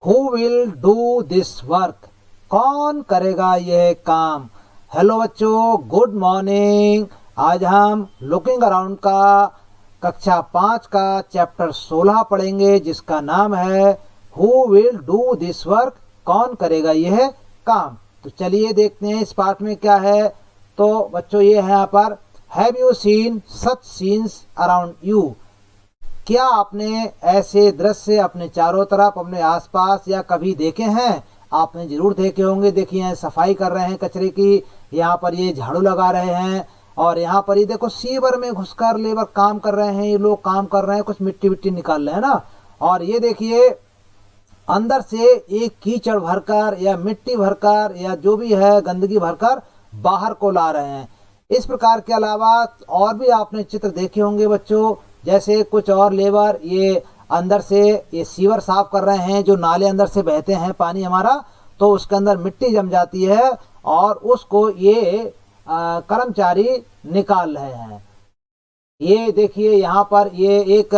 Who will do this work, कौन करेगा यह काम। हेलो बच्चों, गुड मॉर्निंग। आज हम लुकिंग अराउंड का कक्षा 5 का चैप्टर 16 पढ़ेंगे, जिसका नाम है who will do this work, कौन करेगा यह काम। तो चलिए देखते हैं इस पार्ट में क्या है। तो बच्चों ये है यहाँ पर, have you seen such scenes around you, क्या आपने ऐसे दृश्य अपने चारों तरफ, अपने आसपास या कभी देखे हैं। आपने जरूर देखे होंगे। देखिए सफाई कर रहे हैं कचरे की, यहाँ पर ये झाड़ू लगा रहे हैं, और यहाँ पर ये देखो सीवर में घुसकर लेबर काम कर रहे हैं। ये लोग काम कर रहे हैं, कुछ मिट्टी विट्टी निकाल रहे हैं ना। और ये देखिए अंदर से एक कीचड़ भरकर या मिट्टी भरकर या जो भी है गंदगी भरकर बाहर को ला रहे हैं। इस प्रकार के अलावा और भी आपने चित्र देखे होंगे बच्चों, जैसे कुछ और लेबर ये अंदर से ये सीवर साफ कर रहे हैं, जो नाले अंदर से बहते हैं पानी हमारा, तो उसके अंदर मिट्टी जम जाती है और उसको ये कर्मचारी निकाल रहे हैं। ये देखिए यहाँ पर ये एक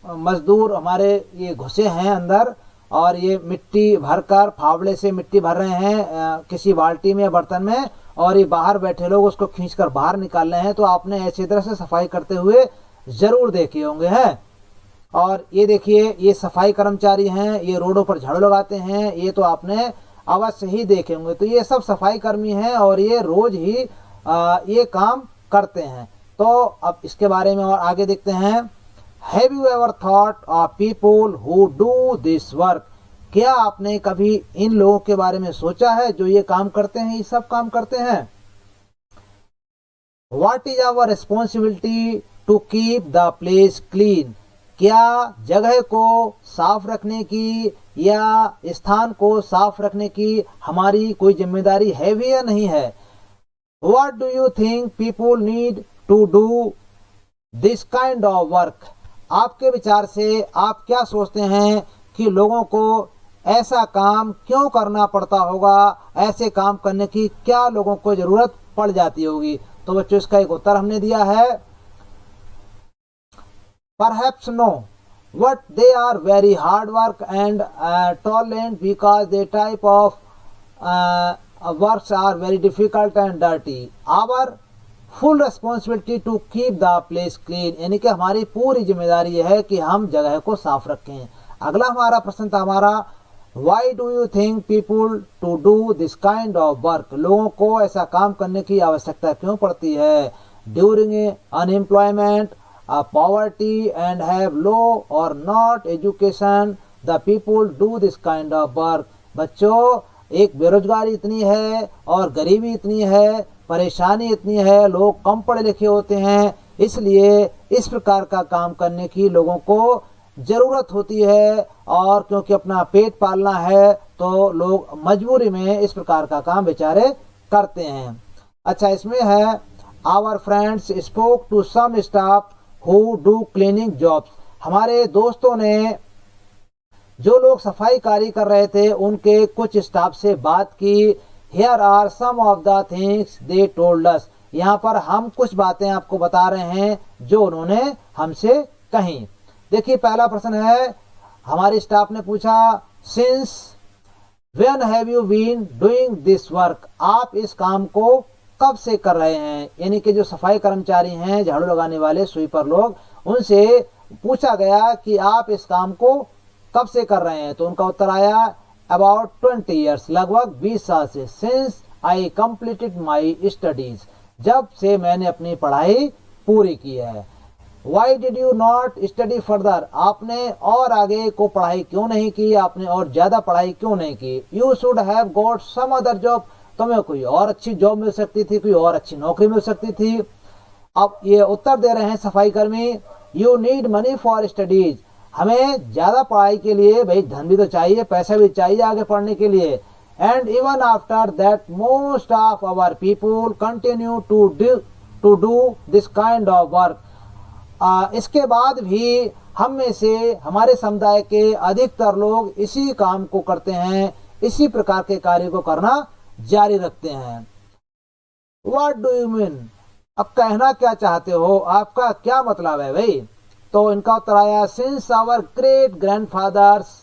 मजदूर हमारे ये घुसे हैं अंदर, और ये मिट्टी भरकर फावड़े से मिट्टी भर रहे हैं किसी बाल्टी में या बर्तन में, और ये बाहर बैठे लोग उसको खींचकर बाहर निकाल रहे हैं। तो आपने ऐसी तरह से सफाई करते हुए जरूर देखे होंगे हैं। और ये देखिए ये सफाई कर्मचारी हैं, ये रोडों पर झाड़ू लगाते हैं, ये तो आपने अवश्य ही देखे होंगे। तो ये सब सफाई कर्मी हैं और ये रोज ही ये काम करते हैं। तो अब इसके बारे में और आगे देखते हैं। Have you ever thought of people who do this work, क्या आपने कभी इन लोगों के बारे में सोचा है जो ये काम करते हैं, ये सब काम करते हैं। What is our responsibility to keep the place clean, क्या जगह को साफ रखने की या स्थान को साफ रखने की हमारी कोई जिम्मेदारी है भी या नहीं है। What do you think people need to do this kind of work, आपके विचार से आप क्या सोचते हैं कि लोगों को ऐसा काम क्यों करना पड़ता होगा, ऐसे काम करने की क्या लोगों को जरूरत पड़ जाती होगी। तो बच्चों इसका एक उत्तर हमने दिया है, perhaps no, but they are very hard work and tolerant because their type of works are very difficult and dirty. Our full responsibility to keep the place clean, यानी कि हमारी पूरी जिम्मेदारी यह है कि हम जगह को साफ रखें। अगला हमारा प्रश्न था हमारा, why do you think people to do this kind of work, लोगों को ऐसा काम करने की आवश्यकता क्यों पड़ती है। during unemployment, poverty and have low or not education, the people do this kind of work। बच्चों एक बेरोजगारी इतनी है और गरीबी इतनी है, परेशानी इतनी है, लोग कम पढ़े लिखे होते हैं, इसलिए इस प्रकार का काम करने की लोगों को जरूरत होती है। और क्योंकि अपना पेट पालना है तो लोग मजबूरी में इस प्रकार का काम बेचारे करते हैं। अच्छा इसमें है, our friends spoke to some staff who do cleaning jobs, हमारे दोस्तों ने जो लोग सफाई कार्य कर रहे थे उनके कुछ स्टाफ से बात की। Here are some of the things they told us, यहाँ पर हम कुछ बातें आपको बता रहे हैं जो उन्होंने हमसे कही। देखिए पहला प्रश्न है, हमारे स्टाफ ने पूछा, since when have you been doing this work, आप इस काम को कब से कर रहे हैं। यानी कि जो सफाई कर्मचारी हैं, झाड़ू लगाने वाले स्वीपर लोग, उनसे पूछा गया कि आप इस काम को कब से कर रहे हैं। तो उनका उत्तर आया, अबाउट 20 ईयर्स, लगभग 20 साल से। Since I completed my studies, जब से मैंने अपनी पढ़ाई पूरी की है। Why did you not study further, आपने और आगे को पढ़ाई क्यों नहीं की, आपने और ज्यादा पढ़ाई क्यों नहीं की। You should have got some other job, तुम्हें कोई और अच्छी जॉब मिल सकती थी, कोई और अच्छी नौकरी मिल सकती थी। अब ये उत्तर दे रहे हैं सफाई कर्मी, you need money for studies, हमें ज्यादा पढ़ाई के लिए भाई धन भी तो चाहिए, पैसा भी चाहिए आगे पढ़ने के लिए। And even after that most of our people continue to do this kind of work, इसके बाद भी हम में से हमारे समुदाय के अधिकतर लोग इसी काम को करते हैं, इसी प्रकार के कार्य को करना जारी रखते हैं। What do you mean, अब कहना क्या चाहते हो, आपका क्या मतलब है भाई। तो इनका उत्तर आया, since our great grandfathers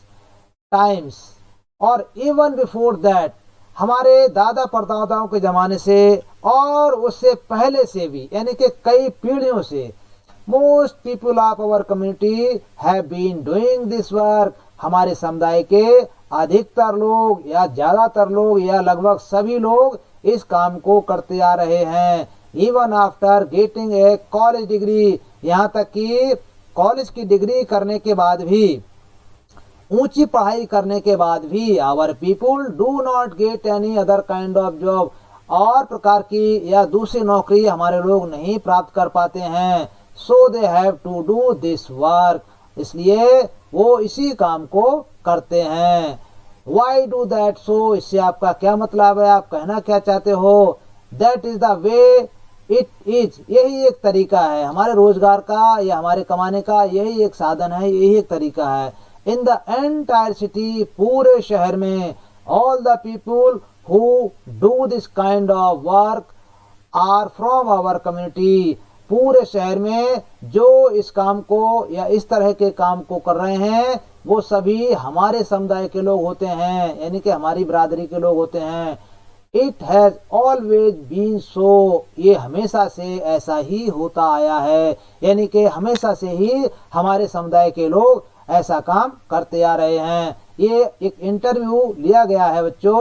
times और इवन बिफोर दैट, हमारे दादा परदादाओं के ज़माने से और उससे पहले से भी, यानी कि कई पीढ़ियों से, most people of our community have been doing this work, हमारे समुदाय के अधिकतर लोग या ज़्यादातर लोग या लगभग सभी लोग इस काम को करते आ रहे हैं। Even after getting a college degree, यहाँ तक कि कॉलेज की डिग्री करने के बाद भी, ऊंची पढ़ाई करने के बाद भी, our people do not get any other kind of job, और प्रकार की या दूसरी नौकरी हमारे लोग नहीं प्राप्त कर पाते हैं। So they have to do this work, इसलिए वो इसी काम को करते हैं। वाई डू दैट सो, इससे आपका क्या मतलब है, आप कहना क्या चाहते हो? That is the way it is, यही एक तरीका है हमारे रोजगार का या हमारे कमाने का, यही एक साधन है, यही एक तरीका है। इन द एंटायर सिटी, पूरे शहर में, all the people who do this kind of work are from our community, पूरे शहर में जो इस काम को या इस तरह के काम को कर रहे हैं वो सभी हमारे समुदाय के लोग होते हैं, यानी कि हमारी बिरादरी के लोग होते हैं। It has always been so, ये हमेशा से ऐसा ही होता आया है, यानी कि हमेशा से ही हमारे समुदाय के लोग ऐसा काम करते आ रहे हैं। ये एक इंटरव्यू लिया गया है बच्चों,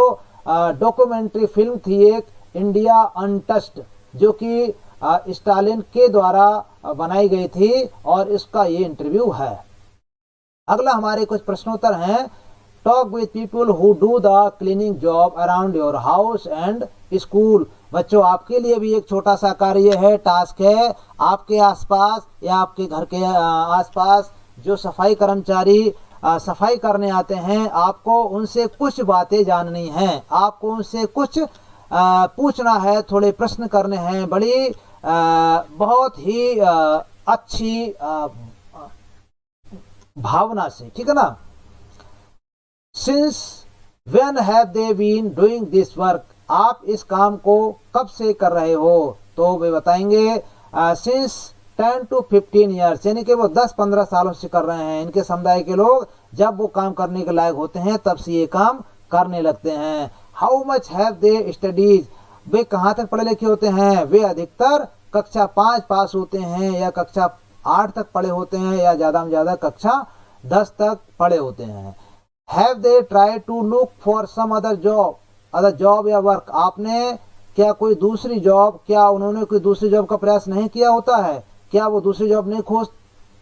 डॉक्यूमेंट्री फिल्म थी एक, इंडिया अनटच्ड, जो कि स्टालिन के द्वारा बनाई गई थी, और इसका ये इंटरव्यू है। अगला हमारे कुछ प्रश्नोत्तर हैं। Talk with people who do the cleaning job around your house and school. बच्चों आपके लिए भी एक छोटा सा कार्य है, टास्क है, आपके आसपास या आपके घर के आसपास जो सफाई कर्मचारी सफाई करने आते हैं, आपको उनसे कुछ बातें जाननी हैं, आपको उनसे कुछ पूछना है, थोड़े प्रश्न करने हैं, बड़ी बहुत ही अच्छी भावना से, ठीक है ना। Since when have they been doing this work, आप इस काम को कब से कर रहे हो? तो वे बताएंगे सिंस 10 to 15 ईयर्स, यानी कि वो 10-15 सालों से कर रहे हैं। इनके समुदाय के लोग जब वो काम करने के लायक होते हैं तब से ये काम करने लगते हैं। How much have they studies, वे कहाँ तक पढ़े लिखे होते हैं? वे अधिकतर कक्षा 5 पास होते हैं या कक्षा 8 तक पढ़े होते हैं या ज़्यादा में ज़्यादा कक्षा 10 तक पढ़े होते हैं। Have they try to look for some other job या वर्क, आपने क्या कोई दूसरी जॉब, क्या उन्होंने कोई दूसरी जॉब का प्रयास नहीं किया होता है? क्या वो दूसरी जॉब नहीं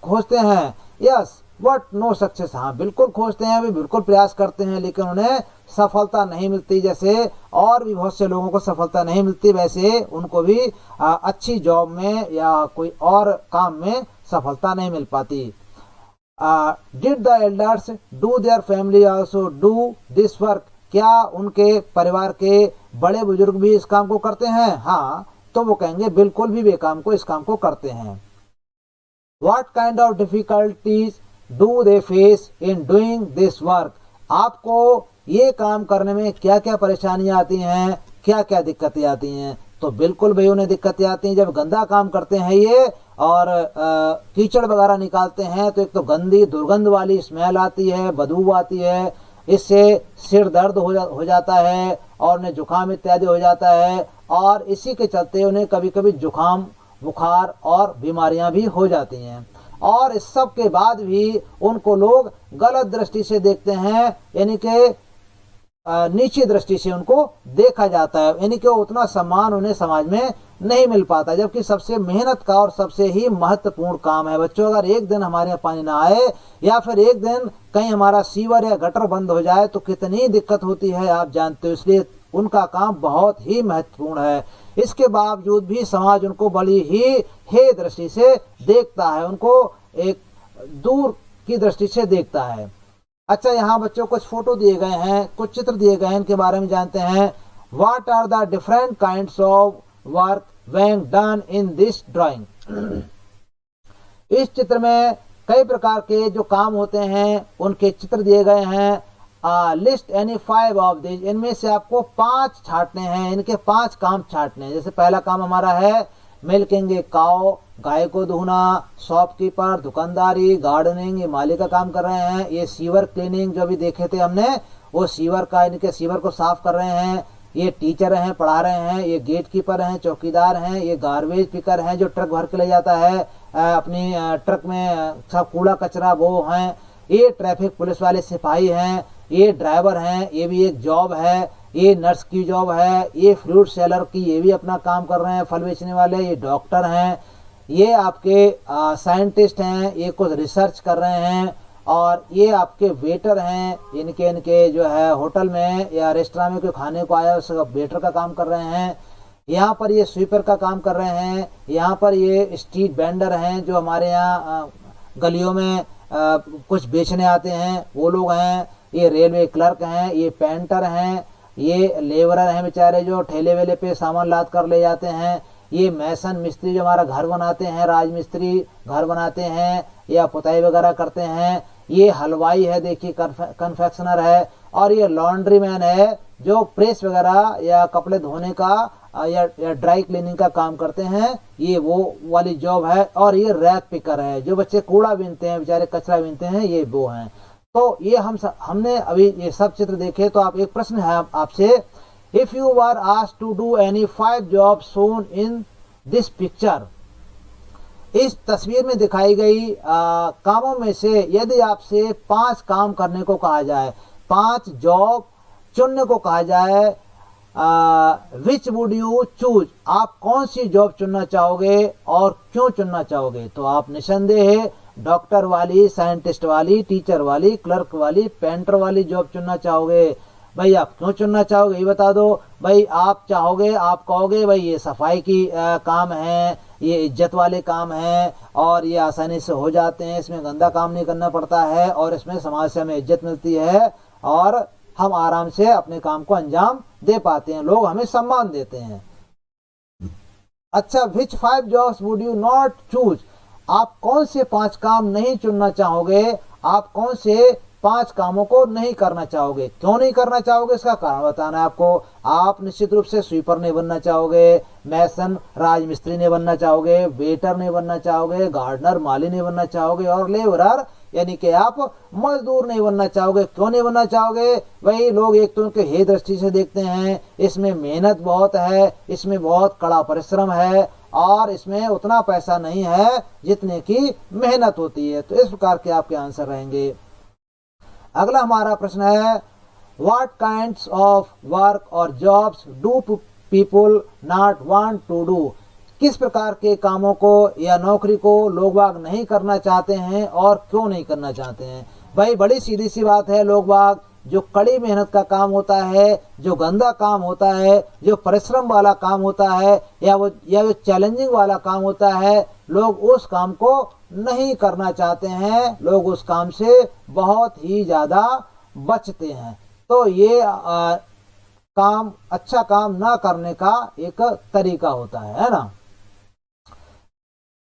खोजते हैं? यस बट नो सक्सेस, हाँ बिल्कुल खोजते हैं, वे बिल्कुल प्रयास करते हैं, लेकिन उन्हें सफलता नहीं मिलती। जैसे और भी बहुत से लोगों को सफलता नहीं मिलती, वैसे उनको भी अच्छी जॉब में या कोई और काम में सफलता नहीं मिल पाती। Did the elders do their family also do this work, क्या उनके परिवार के बड़े बुजुर्ग भी इस काम को करते हैं? हाँ, तो वो कहेंगे बिल्कुल भी वे इस काम को करते हैं। What kind of difficulties do they face in doing this work, आपको ये काम करने में क्या क्या परेशानियां आती हैं, क्या क्या दिक्कतें आती हैं? तो बिल्कुल भाई उन्हें दिक्कतें आती हैं। जब गंदा काम करते हैं ये और कीचड़ वगैरह निकालते हैं तो एक तो गंदी दुर्गंध वाली स्मेल आती है, बदबू आती है, इससे सिर दर्द हो जाता है और उन्हें जुकाम इत्यादि हो जाता है, और इसी के चलते उन्हें कभी कभी जुकाम, बुखार और बीमारियां भी हो जाती हैं। और इस सब के बाद भी उनको लोग गलत दृष्टि से देखते हैं, यानी कि नीची दृष्टि से उनको देखा जाता है, यानी कि उतना सम्मान उन्हें समाज में नहीं मिल पाता, जबकि सबसे मेहनत का और सबसे ही महत्वपूर्ण काम है। बच्चों अगर एक दिन हमारे यहाँ पानी ना आए या फिर एक दिन कहीं हमारा सीवर या गटर बंद हो जाए तो कितनी दिक्कत होती है आप जानते हो, इसलिए उनका काम बहुत ही महत्वपूर्ण है। इसके बावजूद भी समाज उनको बड़ी ही हे दृष्टि से देखता है, उनको एक दूर की दृष्टि से देखता है। अच्छा, यहाँ बच्चों कुछ फोटो दिए गए हैं, कुछ चित्र दिए गए हैं, इनके बारे में जानते हैं। What are the different kinds of work when done in this drawing, इस चित्र में कई प्रकार के जो काम होते हैं उनके चित्र दिए गए हैं। लिस्ट एनी 5 ऑफ दिस, इनमें से आपको 5 छांटने हैं, इनके 5 काम छांटने हैं। जैसे पहला काम हमारा है मिल्किंग ए काउ, गाय को धोना, शॉपकीपर, दुकानदारी, गार्डनिंग, ये माली का काम कर रहे हैं। ये सीवर क्लीनिंग जो भी देखे थे हमने, वो सीवर का, इनके सीवर को साफ कर रहे हैं। ये टीचर हैं, पढ़ा रहे हैं। ये गेट कीपर हैं, चौकीदार हैं। ये गार्बेज पिकर हैं, जो ट्रक भर के ले जाता है अपनी ट्रक में सब कूड़ा कचरा, वो हैं। ये ट्रैफिक पुलिस वाले सिपाही हैं। ये ड्राइवर हैं, ये भी एक जॉब है। ये नर्स की जॉब है। ये फ्रूट सेलर की, ये भी अपना काम कर रहे हैं, फल बेचने वाले। ये डॉक्टर हैं। ये आपके साइंटिस्ट हैं, ये कुछ रिसर्च कर रहे हैं। और ये आपके वेटर हैं, इनके जो है होटल में या रेस्टोरेंट में कोई खाने को आया उसका वेटर का काम कर रहे हैं। यहाँ पर ये स्वीपर का काम कर रहे हैं। यहाँ पर ये स्ट्रीट वेंडर हैं, जो हमारे यहाँ गलियों में कुछ बेचने आते हैं, वो लोग हैं। ये रेलवे क्लर्क हैं। ये पेंटर हैं। ये लेबरर हैं बेचारे, जो ठेले वेले पे सामान लाद कर ले जाते हैं। ये मैसन मिस्त्री, जो हमारा घर बनाते हैं, राजमिस्त्री घर बनाते हैं या पुताई वगैरह करते हैं। ये हलवाई है, देखिए कन्फेक्शनर है। और ये लॉन्ड्री मैन है, जो प्रेस वगैरह या कपड़े धोने का या ड्राई क्लीनिंग का काम करते हैं, ये वो वाली जॉब है। और ये रैक पिकर है, जो बच्चे कूड़ा बीनते हैं बेचारे, कचरा बीनते हैं, ये वो हैं। तो ये हमने अभी ये सब चित्र देखे। तो आप एक प्रश्न है आपसे, if you were asked to do any 5 job shown in this picture, इस तस्वीर में दिखाई गई कामों में से यदि आपसे 5 काम करने को कहा जाए, 5 जॉब चुनने को कहा जाए, विच वुड यू चूज, आप कौन सी जॉब चुनना चाहोगे और क्यों चुनना चाहोगे? तो आप निसंदेह डॉक्टर वाली, साइंटिस्ट वाली, टीचर वाली, क्लर्क वाली, पेंटर वाली जॉब चुनना चाहोगे। भाई आप क्यों चुनना चाहोगे ये बता दो। भाई आप चाहोगे, आप कहोगे भाई ये सफाई की काम है, ये इज्जत वाले काम है और ये आसानी से हो जाते हैं, इसमें गंदा काम नहीं करना पड़ता है और इसमें समाज से हमें इज्जत मिलती है और हम आराम से अपने काम को अंजाम दे पाते हैं, लोग हमें सम्मान देते हैं। अच्छा, विच 5 jobs would you not choose, आप कौन से 5 काम नहीं चुनना चाहोगे, आप कौन से 5 कामों को नहीं करना चाहोगे? क्यों नहीं करना चाहोगे, इसका कारण बताना है आपको। आप निश्चित रूप से स्वीपर नहीं बनना चाहोगे, मैसन राजमिस्त्री नहीं बनना चाहोगे, वेटर नहीं बनना चाहोगे, गार्डनर माली नहीं बनना चाहोगे और लेबरर यानी कि आप मजदूर नहीं बनना चाहोगे। क्यों नहीं बनना चाहोगे? वही लोग एक तो उनके हे दृष्टि से देखते हैं, इसमें मेहनत बहुत है, इसमें बहुत कड़ा परिश्रम है और इसमें उतना पैसा नहीं है जितने की मेहनत होती है। तो इस प्रकार के आपके आंसर रहेंगे। अगला हमारा प्रश्न है, व्हाट काइंड्स ऑफ वर्क और jobs do people not want to do, किस प्रकार के कामों को या नौकरी को लोग बाग नहीं करना चाहते हैं और क्यों नहीं करना चाहते हैं? भाई बड़ी सीधी सी बात है, लोग बाग जो कड़ी मेहनत का काम होता है, जो गंदा काम होता है, जो परिश्रम वाला काम होता है या जो चैलेंजिंग वाला काम होता है, लोग उस काम को नहीं करना चाहते हैं, लोग उस काम से बहुत ही ज्यादा बचते हैं। तो ये काम, अच्छा काम ना करने का एक तरीका होता है ना।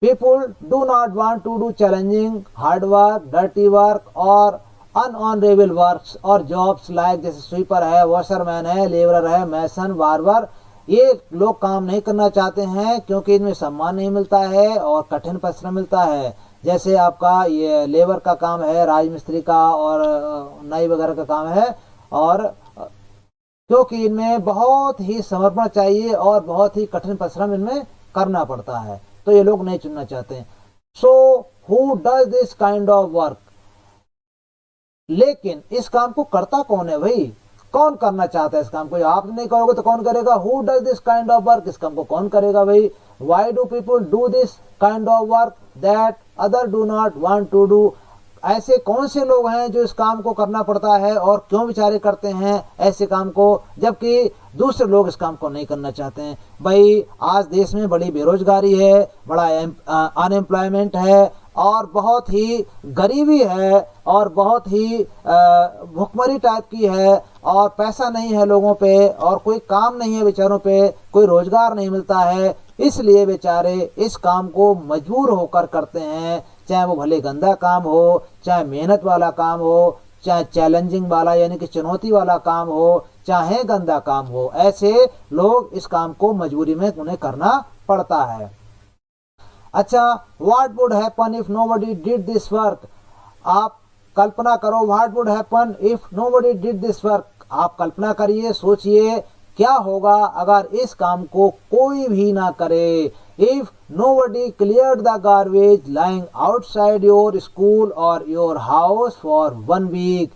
People do not want to do challenging, hard work, dirty work और अनऑनरेबल वर्क्स और जॉब्स लाइक जैसे स्वीपर है, वॉशरमैन है, लेबरर है, मैसन, बार्बर, ये लोग काम नहीं करना चाहते हैं क्योंकि इनमें सम्मान नहीं मिलता है और कठिन परिश्रम मिलता है। जैसे आपका ये लेबर का काम है, राजमिस्त्री का और नाई वगैरह का काम है, और क्योंकि इनमें बहुत ही समर्पण चाहिए और बहुत ही कठिन परिश्रम इनमें करना पड़ता है, तो ये लोग नहीं चुनना चाहते हैं। So who does this kind of work, लेकिन इस काम को करता कौन है भाई? कौन करना चाहता है इस काम को? आप नहीं करोगे तो कौन करेगा? Who does this kind of work, इस काम को कौन करेगा भाई? Why do people do this kind of work that other do not want to do, ऐसे कौन से लोग हैं जो इस काम को करना पड़ता है और क्यों बेचारे करते हैं ऐसे काम को, जबकि दूसरे लोग इस काम को नहीं करना चाहते हैं? भाई आज देश में बड़ी बेरोजगारी है, बड़ा अनएम्प्लॉयमेंट है और बहुत ही गरीबी है और बहुत ही भुखमरी टाइप की है और पैसा नहीं है लोगों पे और कोई काम नहीं है बेचारों पे, कोई रोजगार नहीं मिलता है, इसलिए बेचारे इस काम को मजबूर होकर करते हैं, चाहे वो भले गंदा काम हो, चाहे मेहनत वाला काम हो, चाहे चैलेंजिंग वाला यानी कि चुनौती वाला काम हो, चाहे गंदा काम हो, ऐसे लोग इस काम को मजबूरी में उन्हें करना पड़ता है। अच्छा, what would happen if nobody did this work. आप कल्पना करो, what would happen if nobody did this work. आप कल्पना करिए, सोचिए क्या होगा अगर इस काम को कोई भी ना करे। If nobody cleared the garbage lying outside your school और योर हाउस फॉर 1 वीक।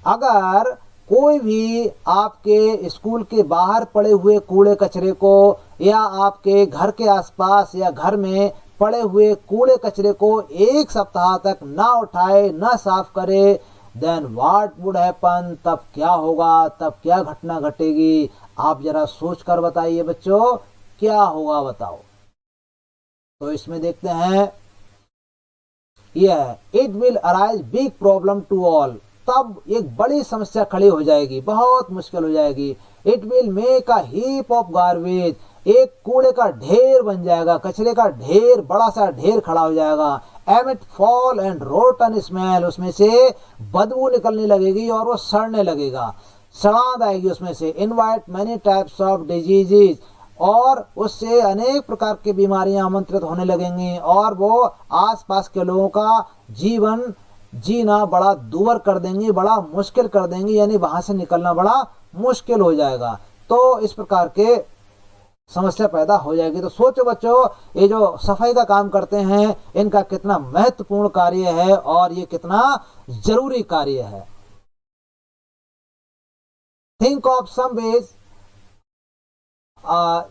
अगर कोई भी आपके स्कूल के बाहर पड़े हुए कूड़े कचरे को या आपके घर के आसपास या घर में पड़े हुए कूड़े कचरे को 1 सप्ताह तक ना उठाए, ना साफ करे, देन व्हाट वुड हैपन, तब क्या होगा, तब क्या घटना घटेगी। आप जरा सोच कर बताइए बच्चों, क्या होगा बताओ। तो इसमें देखते हैं, यह it will arise big problem to all. तब एक बड़ी समस्या खड़ी हो जाएगी, बहुत मुश्किल हो जाएगी। It will make a heap of garbage, एक कूड़े का ढेर बन जाएगा, कचरे का ढेर, बड़ा सा ढेर खड़ा हो जाएगा। Emit fall and rotten smell, उसमें से बदबू निकलने लगेगी और वो सड़ने लगेगा, सड़ांध आएगी उसमें से। Invite many types of diseases, और उससे अनेक प्रकार की बीमारियां आमंत्रित होने लगेंगी और वो आसपास के लोगों का जीवन जीना बड़ा दूभर कर देंगी, बड़ा मुश्किल कर देंगी, यानी वहां से निकलना बड़ा मुश्किल हो जाएगा। तो इस प्रकार के समस्या पैदा हो जाएगी। तो सोचो बच्चों, ये जो सफाई का काम करते हैं इनका कितना महत्वपूर्ण कार्य है और ये कितना जरूरी कार्य है। थिंक ऑफ सम वेज,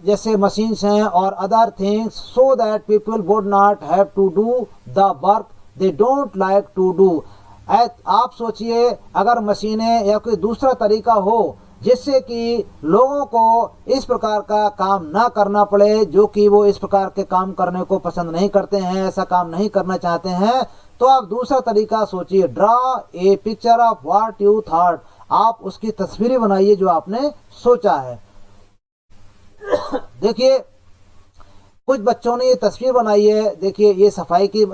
जैसे मशीन्स हैं और other things, so that people would not have to do the work they don't like to do. आप सोचिए, अगर मशीनें या कोई दूसरा तरीका हो जिससे कि लोगों को इस प्रकार का काम ना करना पड़े, जो कि वो इस प्रकार के काम करने को पसंद नहीं करते हैं, ऐसा काम नहीं करना चाहते हैं, तो आप दूसरा तरीका सोचिए। Draw a picture of what you thought, आप उसकी तस्वीरें बनाइए जो आपने सोचा है। देखिए, कुछ बच्चों ने ये तस्वीर बनाई है, देखिए ये सफाई की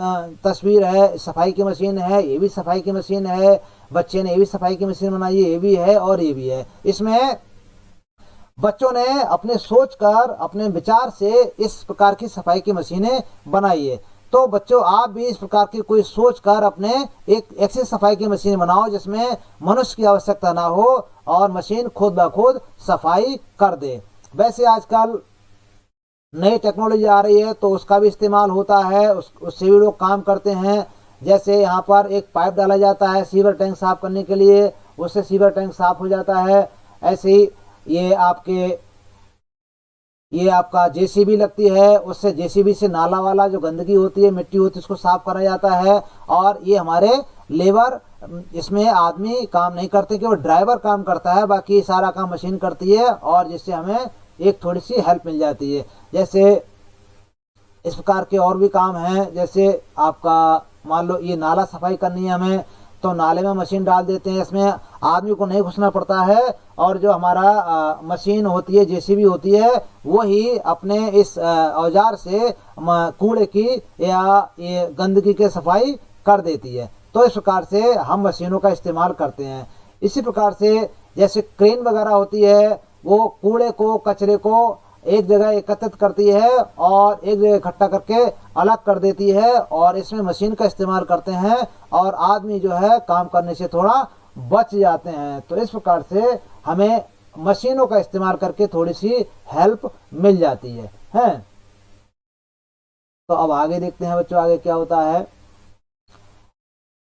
तस्वीर है, सफाई की मशीन है, ये भी सफाई की मशीन है, बच्चे ने ये भी सफाई की मशीन बनाई है, ये भी है और ये भी है। इसमें बच्चों ने अपने सोच कर, अपने विचार से इस प्रकार की सफाई की मशीनें बनाई है। तो बच्चों, आप भी इस प्रकार की कोई सोच कर अपने एक ऐसी सफाई की मशीन बनाओ जिसमें मनुष्य की आवश्यकता ना हो और मशीन खुद ब खुद सफाई कर दे। वैसे आजकल नई टेक्नोलॉजी आ रही है तो उसका भी इस्तेमाल होता है, उससे भी लोग काम करते हैं। जैसे यहाँ पर एक पाइप डाला जाता है सीवर टैंक साफ करने के लिए, उससे सीवर टैंक साफ हो जाता है। ऐसे ही ये आपका जेसीबी लगती है, उससे जेसीबी से नाला वाला जो गंदगी होती है, मिट्टी होती है, उसको साफ करा जाता है। और ये हमारे लेबर, इसमें आदमी काम नहीं करते, केवल ड्राइवर काम करता है, बाकी सारा काम मशीन करती है और जिससे हमें एक थोड़ी सी हेल्प मिल जाती है। जैसे इस प्रकार के और भी काम हैं, जैसे आपका मान लो ये नाला सफाई करनी है हमें, तो नाले में मशीन डाल देते हैं, इसमें आदमी को नहीं घुसना पड़ता है और जो हमारा मशीन होती है, जेसीबी होती है, वही अपने इस औजार से कूड़े की या ये गंदगी की सफाई कर देती है। तो इस प्रकार से हम मशीनों का इस्तेमाल करते हैं। इसी प्रकार से जैसे क्रेन वगैरह होती है, वो कूड़े को, कचरे को एक जगह एकत्रित करती है और एक जगह इकट्ठा करके अलग कर देती है और इसमें मशीन का इस्तेमाल करते हैं और आदमी जो है काम करने से थोड़ा बच जाते हैं। तो इस प्रकार से हमें मशीनों का इस्तेमाल करके थोड़ी सी हेल्प मिल जाती है। तो अब आगे देखते हैं बच्चों, आगे क्या होता है।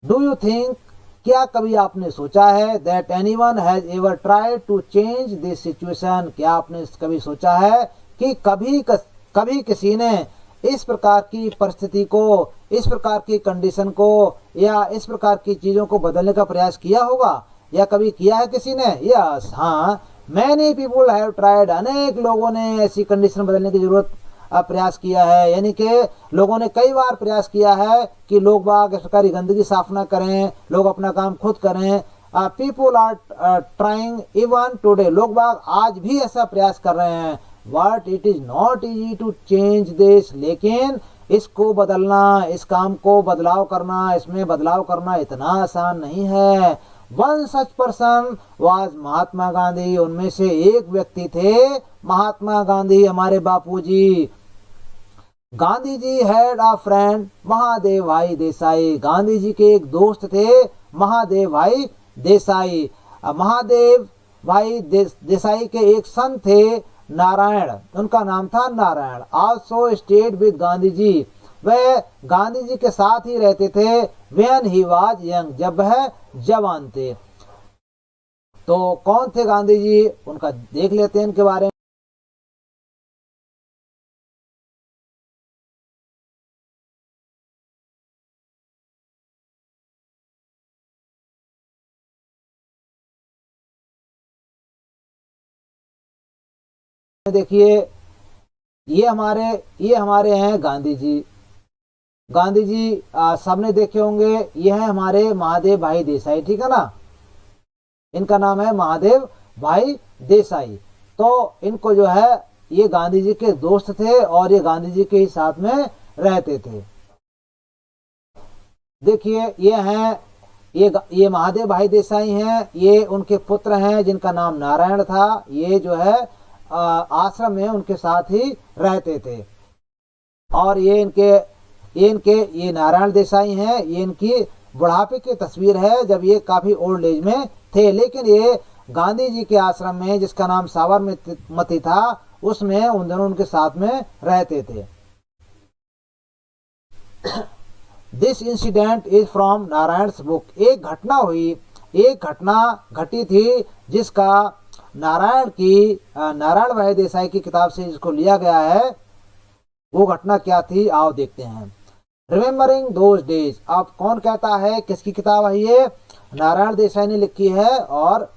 डू यू थिंक, क्या कभी आपने सोचा है, that anyone has ever tried to change this situation, क्या आपने कभी सोचा है कि कभी किसी ने इस प्रकार की परिस्थिति को, इस प्रकार की कंडीशन को या इस प्रकार की चीजों को बदलने का प्रयास किया होगा, या कभी किया है किसी ने? यस, हाँ, मैनी पीपुल हैव ट्राइड, अनेक लोगों ने ऐसी कंडीशन बदलने की जरूरत प्रयास किया है, यानी कि लोगों ने कई बार प्रयास किया है कि लोग बाग इस प्रकार गंदगी साफ ना करें, लोग अपना काम खुद करें। People are trying even today, लोग बाग आज भी ऐसा प्रयास कर रहे हैं। But it is not easy to change this, लेकिन इसको बदलना, इस काम को बदलाव करना, इसमें बदलाव करना इतना आसान नहीं है। One such person was Mahatma Gandhi, उनमें से एक व्यक्ति थे महात्मा गांधी, हमारे बापूजी। Gandhi ji had a friend Mahadev भाई देसाई। गांधी जी के एक दोस्त थे महादेव भाई देसाई। महादेव भाई देसाई के एक सन थे नारायण, उनका नाम था Narayan. Also stayed with Gandhi ji, वह गांधी जी के साथ ही रहते थे। व्हेन ही वाज यंग, जब वह जवान थे। तो कौन थे गांधी जी, उनका देख लेते हैं इनके बारे में। देखिए ये हमारे हैं गांधी जी। गांधी जी सबने देखे होंगे। ये हैं हमारे महादेव भाई देसाई, ठीक है ना। इनका नाम है महादेव भाई देसाई। तो इनको जो है ये गांधी जी के दोस्त थे और ये गांधी जी के ही साथ में रहते थे। देखिए ये हैं, ये महादेव भाई देसाई हैं। ये उनके पुत्र हैं जिनका नाम नारायण था। ये जो है आश्रम में उनके साथ ही रहते थे। और ये नारायण देसाई हैं। ये इनकी बुढ़ापे की तस्वीर है जब ये काफी ओल्ड एज में थे। लेकिन ये गांधी जी के आश्रम में जिसका नाम साबरमती था उसमें उन दोनों उनके साथ में रहते थे। This incident is from Narayan's book. एक घटना घटी थी जिसका नारायण भाई देसाई की किताब से जिसको लिया गया है। वो घटना क्या थी, आओ देखते हैं। रिमेम्बरिंग दोज डेज, अब कौन कहता है, किसकी किताब है ये? नारायण देसाई ने लिखी है और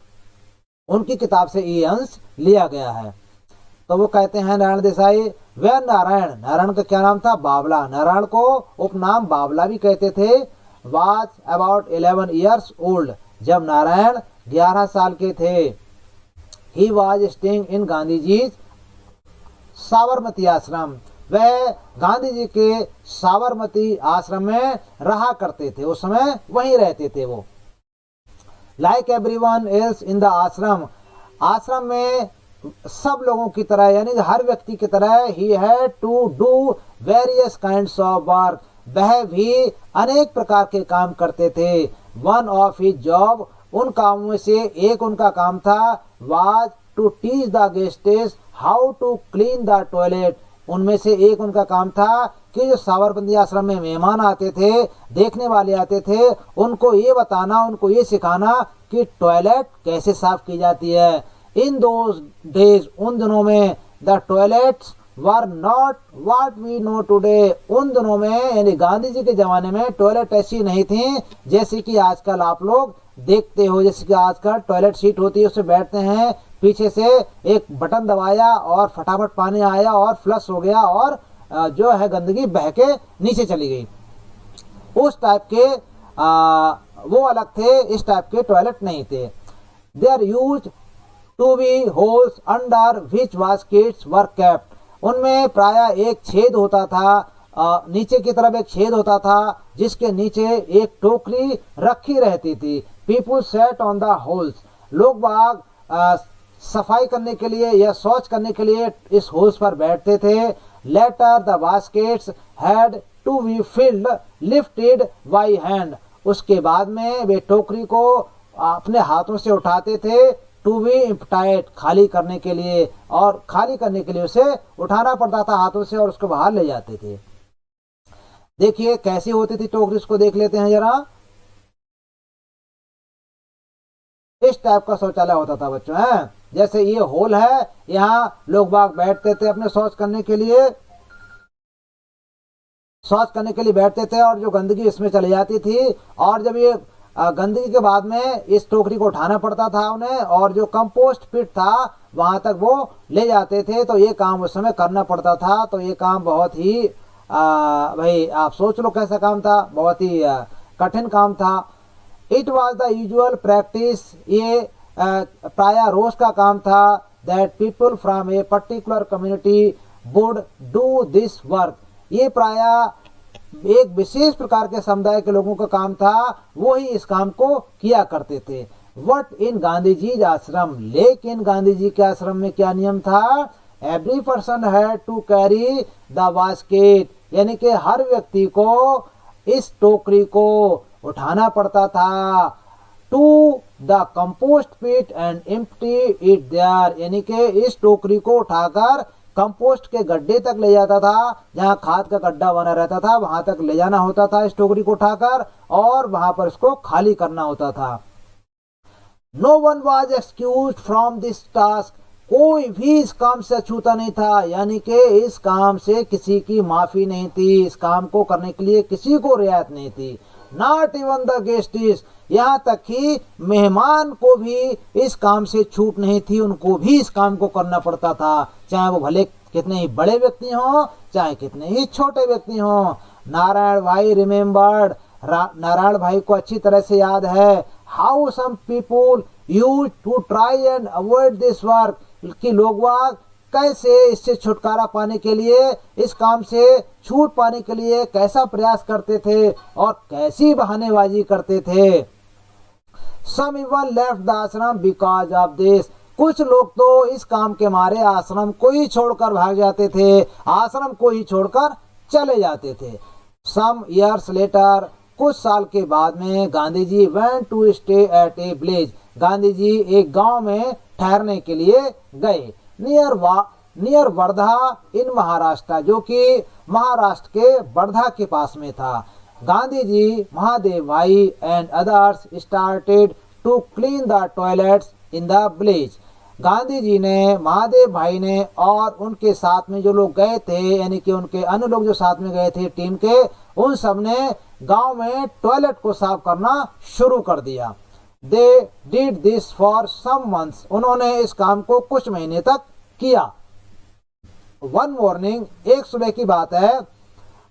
उनकी किताब से ये अंश लिया गया है। तो वो कहते हैं नारायण देसाई, वह नारायण का क्या नाम था? बाबला। नारायण को उपनाम बाबला भी कहते थे। वाज अबाउट 11 ईयर्स ओल्ड, जब नारायण 11 साल के थे। He was staying in Gandhi ji Sabarmati Ashram, वह गांधी जी के साबरमती आश्रम में रहा करते थे। उस समय वहीं रहते थे वो। Like everyone else in the आश्रम में सब लोगों की तरह, यानी हर व्यक्ति की तरह, he had to do various kinds of work, वह भी अनेक प्रकार के काम करते थे। वन ऑफ हिज जॉब, उन कामों में से एक उनका काम था, was to teach the guests how to clean the toilet. उनमें से एक उनका काम था कि जो साबरमती आश्रम में मेहमान आते थे, देखने वाले आते थे, उनको ये बताना, उनको ये सिखाना कि टॉयलेट कैसे साफ की जाती है। इन दोज डेज, उन दिनों में, the toilets were not what we know today, उन दिनों में यानी गांधी जी के जमाने में टॉयलेट ऐसी नहीं थी जैसे कि आजकल आप लोग देखते हो। जैसे कि आजकल टॉयलेट सीट होती है, उससे बैठते हैं, पीछे से एक बटन दबाया और फटाफट पानी आया और फ्लश हो गया और जो है गंदगी बह के नीचे चली गई। उस टाइप के वो अलग थे, इस टाइप के टॉयलेट नहीं थे। They are used to be holes under which baskets were kept, उनमें प्राय एक छेद होता था, नीचे की तरफ एक छेद होता था जिसके नीचे एक टोकरी रखी रहती थी। People set on the holes, लोग बाग सफाई करने के लिए या शौच करने के लिए इस होल्स पर बैठते थे। Later the baskets had to be filled lifted by hand, उसके बाद में वे टोकरी को अपने हाथों से उठाते थे। टू बी इम्प्टाइड, खाली करने के लिए, और खाली करने के लिए उसे उठाना पड़ता था हाथों से और उसको बाहर ले जाते थे। देखिए कैसी होती थी टोकरी, उसको देख लेते हैं जरा। इस टाइप का शौचालय होता था बच्चों, है जैसे ये होल है, यहाँ लोग बाग बैठते थे अपने शौच करने के लिए बैठते थे और जो गंदगी इसमें चली जाती थी। और जब ये गंदगी के बाद में इस टोकरी को उठाना पड़ता था उन्हें, और जो कंपोस्ट पिट था वहां तक वो ले जाते थे। तो ये काम उस समय करना पड़ता था। तो ये काम बहुत ही भाई आप सोच लो कैसा काम था, बहुत ही कठिन काम था। It was the usual practice, ये प्राय रोज का काम था, that people from a particular community would do this work, ये प्राय एक विशेष प्रकार के समुदाय के लोगों का काम था, वो ही इस काम को किया करते थे। वट इन गांधी जी आश्रम, लेकिन गांधी जी के आश्रम में क्या नियम था? Every person had to carry the basket, यानी कि हर व्यक्ति को इस टोकरी को उठाना पड़ता था। To the compost pit and empty it there, यानी कि इस टोकरी को उठाकर कंपोस्ट के गड्ढे तक ले जाता था, जहां खाद का गड्ढा बना रहता था वहां तक ले जाना होता था इस टोकरी को उठाकर, और वहां पर इसको खाली करना होता था। No one was excuse from this task, कोई भी इस काम से अछूता नहीं था, यानी कि इस काम से किसी की माफी नहीं थी, इस काम को करने के लिए किसी को रियायत नहीं थी। नॉट इवन द गेस्टिस, यहाँ तक कि मेहमान को भी इस काम से छूट नहीं थी, उनको भी इस काम को करना पड़ता था, चाहे वो भले कितने ही बड़े व्यक्ति हों चाहे कितने ही छोटे व्यक्ति हों। नारायण भाई रिमेम्बर्ड, नारायण भाई को अच्छी तरह से याद है, how some people use to try and avoid this work, कि लोग वाग कैसे इससे छुटकारा पाने के लिए, इस काम से छूट पाने के लिए कैसा प्रयास करते थे और कैसी बहानेबाजी करते थे। Some even left the ashram because of this, कुछ लोग तो इस काम के मारे आश्रम को ही छोड़कर भाग जाते थे, आश्रम को ही छोड़कर चले जाते थे। Some years later, कुछ साल के बाद में Gandhi ji went to stay at a village, Gandhi ji एक गांव में ठहरने के लिए गए, नियर वर्धा इन महाराष्ट्र, जो कि महाराष्ट्र के वर्धा के पास में था। Gandhi ji, Mahadev Bhai and others started to clean the toilets in the village, Gandhi ji ने, महादेव भाई ने और उनके साथ में जो लोग गए थे, यानी कि उनके अन्य लोग जो साथ में गए थे टीम के, उन सब ने गांव में टॉयलेट को साफ करना शुरू कर दिया। They did this for some months, उन्होंने इस काम को कुछ महीने तक किया। वन मॉर्निंग, एक सुबह की बात है,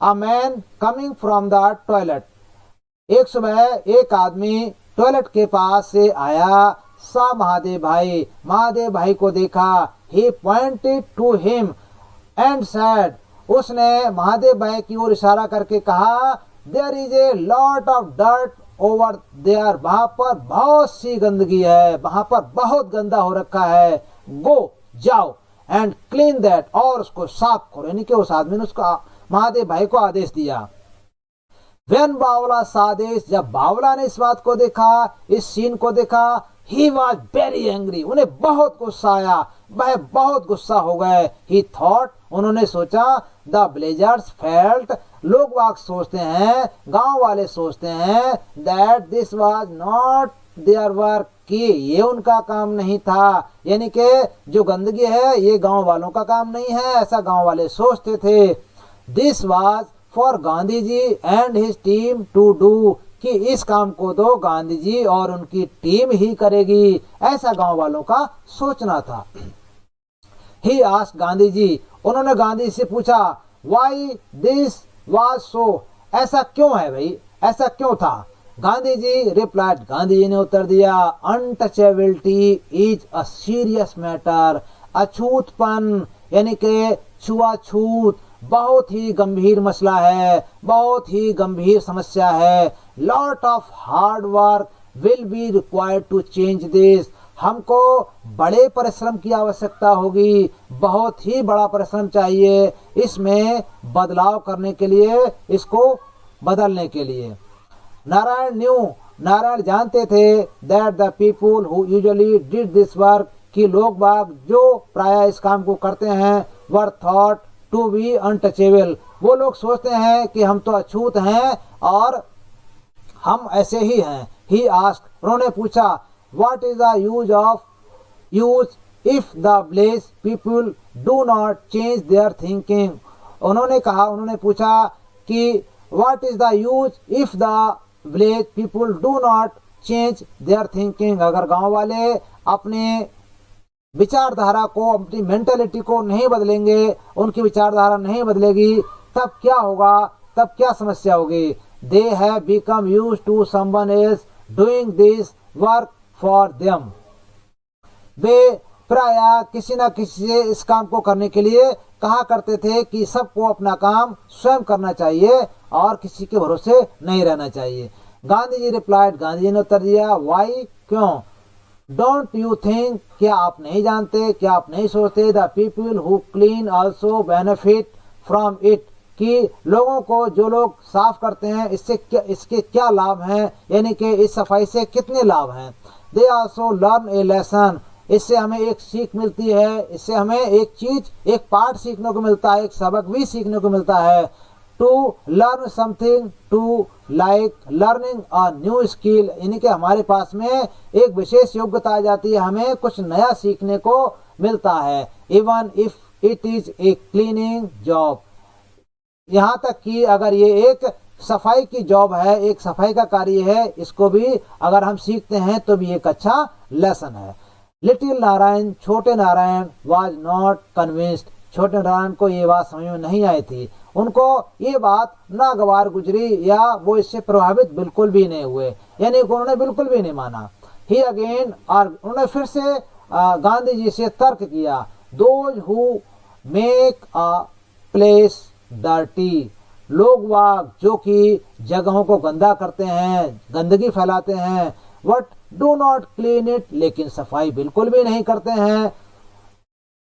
a man coming from the toilet, एक सुबह एक आदमी टॉयलेट के पास से आया, सा महादेव भाई को देखा, he pointed to him and said, उसने महादेव भाई की ओर इशारा करके कहा, there is a lot of dirt over there, वहां पर बहुत सी गंदगी है, वहां पर बहुत गंदा हो रखा है, गो जाओ एंड क्लीन दैट, और उसको साफ करो, यानी कि उस आदमी ने उसका महादेव भाई को आदेश दिया। वेन बावला सादेश, जब बावला ने इस बात को देखा, इस सीन को देखा, ही वॉज वेरी एंग्री, उन्हें बहुत गुस्सा आया, वह बहुत गुस्सा हो गए। ही थॉट, उन्होंने सोचा, द विलेजर्स फेल्ट, लोग वाक सोचते हैं, गांव वाले सोचते हैं, that this was not their work, कि ये उनका काम नहीं था, यानी कि जो गंदगी है ये गांव वालों का काम नहीं है, ऐसा गांव वाले सोचते थे। This was for Gandhi ji and his team to do, कि इस काम को तो गांधी जी और उनकी टीम ही करेगी, ऐसा गांव वालों का सोचना था। ही आस्क्ड गांधी जी, उन्होंने गांधी से पूछा, व्हाई दिस वाज सो, ऐसा क्यों है भाई, ऐसा क्यों था। गांधी जी रिप्लाइड, गांधी जी ने उत्तर दिया, untouchability is a serious matter, अछूतपन यानी कि छुआछूत बहुत ही गंभीर मसला है, बहुत ही गंभीर समस्या है। Lot of hard work will be required to change this, हमको बड़े परिश्रम की आवश्यकता होगी, बहुत ही बड़ा परिश्रम चाहिए इसमें बदलाव करने के लिए, इसको बदलने के लिए। नारायण जानते थे that the people who usually did this work, कि लोग बाग जो प्राय इस काम को करते हैं, were thought to be untouchable, वो लोग सोचते हैं कि हम तो अछूत हैं और हम ऐसे ही हैं। ही आस्क्ड, उन्होंने पूछा, what is the use if the village people do not change their thinking, उन्होंने पूछा कि what is the use if the village people do not change their thinking, अगर गांव वाले अपने विचारधारा को, अपनी मेंटेलिटी को नहीं बदलेंगे, उनकी विचारधारा नहीं बदलेगी, तब क्या होगा, तब क्या समस्या होगी। They have become used to someone else doing this work for them, वे प्राय किसी न किसी से इस काम को करने के लिए कहा करते थे कि सबको अपना काम स्वयं करना चाहिए और किसी के भरोसे नहीं रहना चाहिए। गांधी जी रिप्लाइड, गांधी जी ने उत्तर दिया, वाई, क्यों, डोंट यू थिंक, क्या आप नहीं जानते, क्या आप नहीं सोचते, the people who clean also benefit from it, कि लोगों को, जो लोग साफ करते हैं, इसके क्या लाभ हैं, यानी कि इस सफाई से कितने लाभ हैं। They also learn A lesson, इससे हमें एक सीख मिलती है, इससे हमें एक चीज, एक पाठ सीखने को मिलता है, एक सबक भी सीखने को मिलता है। To learn something, to like learning a new skill, यानी कि हमारे पास में एक विशेष योग्यता आ जाती है, हमें कुछ नया सीखने को मिलता है। Even if it is a cleaning job, यहाँ तक कि अगर ये एक सफाई की जॉब है, एक सफाई का कार्य है, इसको भी अगर हम सीखते हैं तो भी एक अच्छा लेसन है। लिटिल नारायण, छोटे नारायण, वाज नॉट कन्विंस्ड, छोटे नारायण को ये बात समझ में नहीं आई थी, उनको ये बात नागवार गुजरी, या वो इससे प्रभावित बिल्कुल भी नहीं हुए, यानी उन्होंने बिल्कुल भी नहीं माना। ही अगेन, और उन्होंने फिर से गांधी जी से तर्क किया, those who make a place dirty, लोग वाग जो कि जगहों को गंदा करते हैं, गंदगी फैलाते हैं, what do not clean it, लेकिन सफाई बिल्कुल भी नहीं करते हैं,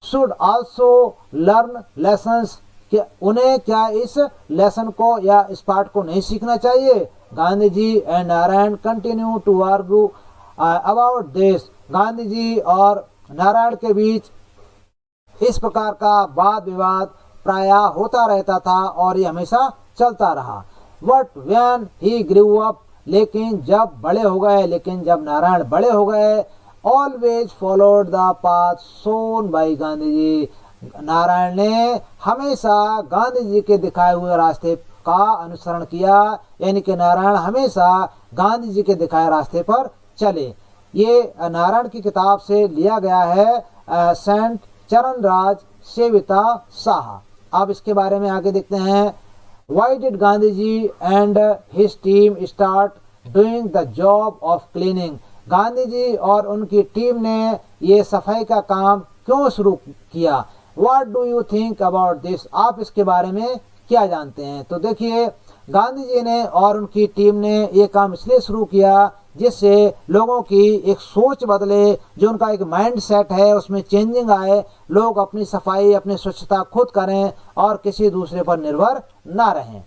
शुड आल्सो लर्न लेसन्स, कि उन्हें क्या इस लेसन को या इस पाठ को नहीं सीखना चाहिए। Gandhi ji and Narayan continue to argue about this, Gandhi ji और नारायण के बीच इस प्रकार का वाद विवाद प्राय होता रहता था और ये हमेशा चलता रहा। But when he grew up, लेकिन जब बड़े हो गए, लेकिन जब नारायण बड़े हो गए, always followed the path shown by Gandhi ji, Narayan ने हमेशा गांधी जी के दिखाए हुए रास्ते का अनुसरण किया, यानी कि नारायण हमेशा गांधी जी के दिखाए रास्ते पर चले। ये नारायण की किताब से लिया गया है, सेंट चरणराज सेविता शाह। अब इसके बारे में आगे देखते हैं। Why did Gandhi ji and his team start doing the job of cleaning, Gandhi ji और उनकी टीम ने ये सफाई का काम क्यों शुरू किया। What do you think about this, आप इसके बारे में क्या जानते हैं। तो देखिए, गांधी जी ने और उनकी टीम ने ये काम इसलिए शुरू किया जिससे लोगों की एक सोच बदले, जो उनका एक माइंड सेट है उसमें चेंजिंग आए, लोग अपनी सफाई, अपनी स्वच्छता खुद करें और किसी दूसरे पर निर्भर ना रहें।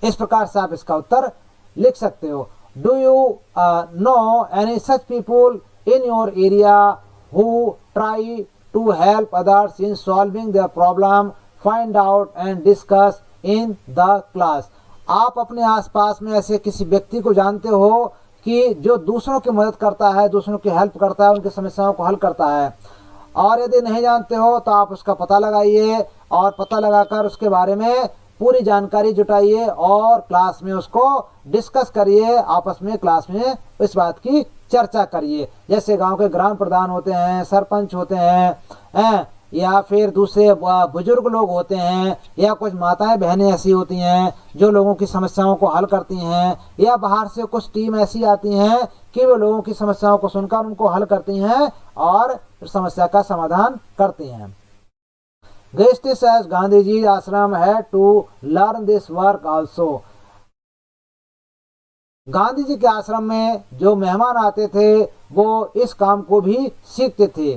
इस प्रकार से आप इसका उत्तर लिख सकते हो। Do you know any such people in your area who try to help others in solving their problem, find out and discuss in the class, आप अपने आसपास में ऐसे किसी व्यक्ति को जानते हो कि जो दूसरों की मदद करता है, दूसरों की हेल्प करता है, उनकी समस्याओं को हल करता है। और यदि नहीं जानते हो तो आप उसका पता लगाइए और पता लगाकर उसके बारे में पूरी जानकारी जुटाइए और क्लास में उसको डिस्कस करिए, आपस में क्लास में इस बात की चर्चा करिए। जैसे गांव के ग्राम प्रधान होते हैं, सरपंच होते हैं, या फिर दूसरे बुजुर्ग लोग होते हैं, या कुछ माताएं बहनें ऐसी होती हैं जो लोगों की समस्याओं को हल करती हैं, या बाहर से कुछ टीम ऐसी आती हैं कि वो लोगों की समस्याओं को सुनकर उनको हल करती हैं और समस्या का समाधान करती हैं। गेस्ट्स एट गांधी जी आश्रम है to learn this work also, Gandhi ji के आश्रम में जो मेहमान आते थे वो इस काम को भी सीखते थे।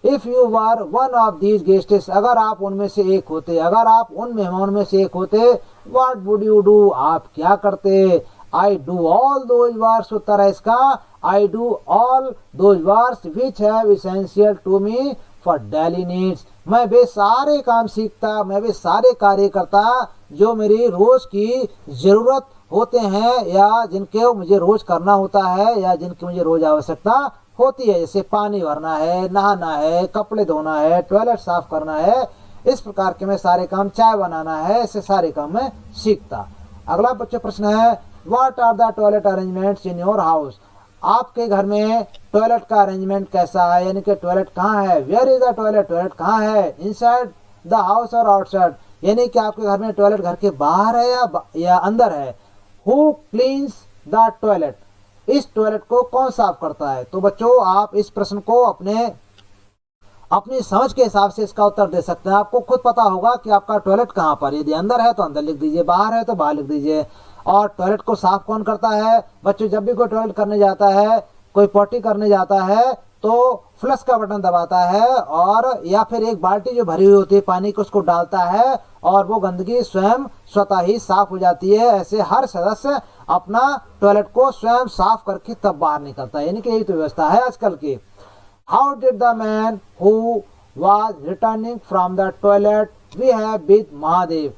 If you were one of these guests, अगर आप उनमें से एक होते, अगर आप उन मेहमानों में से एक होते, व्हाट वुड यू डू, आप क्या करते। I do all those works, उत्तर है इसका I do all those works which have essential to me for daily needs, मैं वे सारे काम सीखता, मैं वे सारे कार्य करता जो मेरी रोज की जरूरत होते हैं या जिनके मुझे रोज करना होता है या जिनकी मुझे रोज आवश्यकता होती है, जैसे पानी भरना है, नहाना है, कपड़े धोना है, टॉयलेट साफ करना है, इस प्रकार के मैं सारे काम, चाय बनाना है, ऐसे सारे काम मैं सीखता। अगला बच्चों प्रश्न है, what are the toilet arrangements in your house, आपके घर में टॉयलेट का अरेंजमेंट कैसा है, यानी कि टॉयलेट कहाँ है। Where is the toilet, toilet कहाँ है, इनसाइड द हाउस और आउटसाइड, यानी कि आपके घर में टॉयलेट घर के बाहर है या अंदर है। हु क्लीन्स द टॉयलेट, इस टॉयलेट को कौन साफ करता है। तो बच्चों आप इस प्रश्न को अपनी समझ के हिसाब से इसका उत्तर दे सकते हैं। आपको खुद पता होगा कि आपका टॉयलेट कहाँ पर, यदि अंदर है तो अंदर लिख दीजिए, बाहर है तो बाहर लिख दीजिए। और टॉयलेट को साफ कौन करता है। बच्चों जब भी कोई टॉयलेट करने जाता है कोई पोटी करने जाता है तो फ्लश का बटन दबाता है और या फिर एक बाल्टी जो भरी हुई होती है पानी की उसको डालता है और वो गंदगी स्वयं स्वतः ही साफ हो जाती है। ऐसे हर सदस्य अपना टॉयलेट को स्वयं साफ करके तब बाहर निकलता है, यानी कि यही तो व्यवस्था है आजकल की। How did the man who was returning from the toilet behave with Mahadev?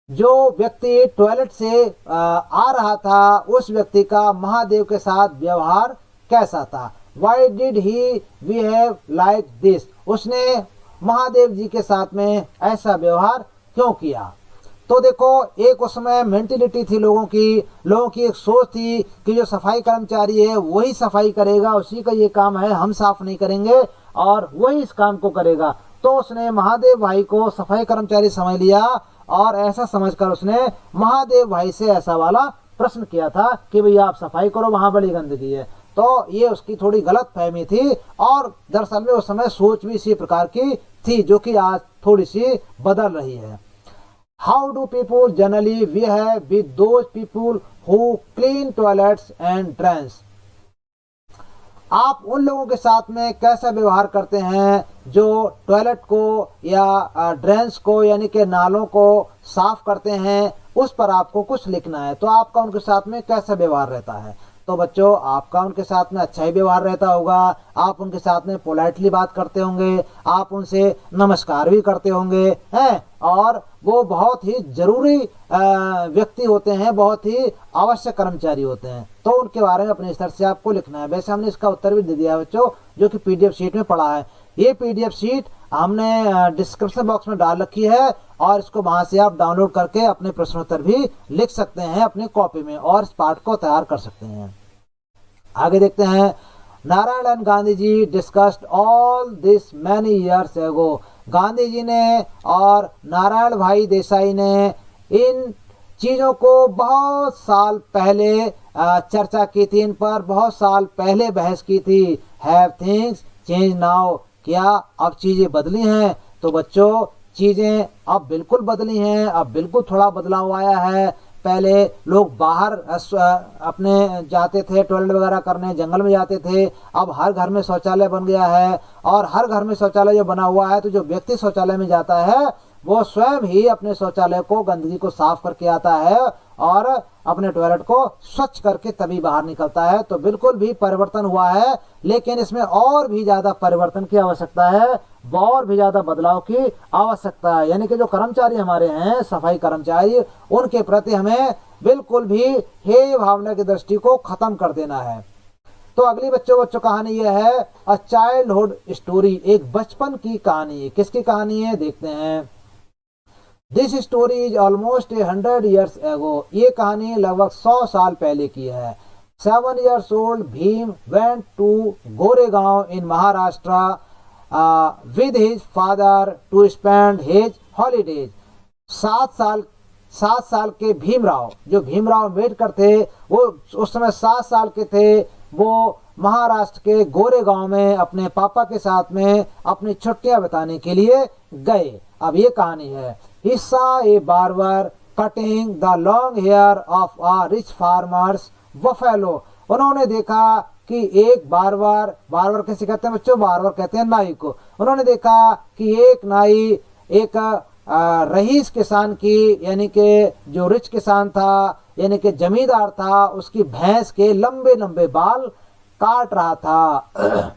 जो व्यक्ति टॉयलेट से आ रहा था उस व्यक्ति का महादेव के साथ व्यवहार कैसा था? Why did he behave like this? उसने महादेव जी के साथ में ऐसा व्यवहार क्यों किया? तो देखो, एक उसमें मेंटेलिटी थी लोगों की एक सोच थी कि जो सफाई कर्मचारी है वही सफाई करेगा, उसी का ये काम है, हम साफ नहीं करेंगे और वही इस काम को करेगा। तो उसने महादेव भाई को सफाई कर्मचारी समझ लिया और ऐसा समझकर उसने महादेव भाई से ऐसा वाला प्रश्न किया था कि भैया आप सफाई करो, वहां बड़ी गंदगी है। तो ये उसकी थोड़ी गलत फहमी थी और दरअसल में उस समय सोच भी इसी प्रकार की थी जो कि आज थोड़ी सी बदल रही है। How do people generally behave with those people who clean toilets and drains? आप उन लोगों के साथ में कैसा व्यवहार करते हैं जो टॉयलेट को या ड्रेन्स को यानी कि नालों को साफ करते हैं, उस पर आपको कुछ लिखना है। तो आपका उनके साथ में कैसा व्यवहार रहता है? तो बच्चों, आपका उनके साथ में अच्छा ही व्यवहार रहता होगा, आप उनके साथ में पोलाइटली बात करते होंगे, आप उनसे नमस्कार भी करते होंगे हैं, और वो बहुत ही जरूरी व्यक्ति होते हैं, बहुत ही आवश्यक कर्मचारी होते हैं। तो उनके बारे में अपने स्तर से आपको लिखना है। वैसे हमने इसका उत्तर भी दे दिया है बच्चों, जो कि पीडीएफ शीट में पड़ा है। ये पीडीएफ शीट हमने डिस्क्रिप्शन बॉक्स में डाल रखी है और इसको वहां से आप डाउनलोड करके अपने प्रश्नोत्तर भी लिख सकते हैं अपनी कॉपी में और इस पाठ को तैयार कर सकते हैं। आगे देखते हैं। Narayan and Gandhi ji discussed all this many years ago. Gandhi ji ने और नारायण भाई देसाई ने इन चीजों को बहुत साल पहले चर्चा की थी, इन पर बहुत साल पहले बहस की थी। Have things change now? क्या अब चीजें बदली हैं? तो बच्चों, चीजें अब बिल्कुल बदली हैं, अब बिल्कुल थोड़ा बदलाव आया है। पहले लोग बाहर अपने जाते थे टॉयलेट वगैरह करने, जंगल में जाते थे। अब हर घर में शौचालय बन गया है और हर घर में शौचालय जो बना हुआ है तो जो व्यक्ति शौचालय में जाता है वो स्वयं ही अपने शौचालय को, गंदगी को साफ करके आता है और अपने टॉयलेट को स्वच्छ करके तभी बाहर निकलता है। तो बिल्कुल भी परिवर्तन हुआ है, लेकिन इसमें और भी ज्यादा परिवर्तन की आवश्यकता है, और भी ज्यादा बदलाव की आवश्यकता है। यानी कि जो कर्मचारी हमारे हैं, सफाई कर्मचारी, उनके प्रति हमें बिल्कुल भी हे भावना की दृष्टि को खत्म कर देना है। तो अगली बच्चों कहानी यह है, अ चाइल्डहुड स्टोरी, एक बचपन की कहानी। किसकी कहानी है देखते हैं। This story is almost 100 years ago। ये कहानी लगभग 100 साल पहले की है। 7 years old Bhim went to Goregaon in Maharashtra with his father to spend his holidays। 7 साल के भीमराव, जो भीमराव अम्बेडकर थे, वो उस समय 7 साल के थे। वो महाराष्ट्र के गोरेगांव में अपने पापा के साथ में अपनी छुट्टियां बिताने के लिए गए। अब ये कहानी है। He saw a barber cutting the long hair of a rich farmer's buffalo। उन्होंने देखा कि एक बारबर कैसे कहते हैं बच्चों? बारबर कहते हैं नाई को। उन्होंने देखा कि एक नाई एक रईस किसान की, यानी कि जो रिच किसान था, यानी कि जमींदार था, उसकी भैंस के लंबे लंबे बाल काट रहा था।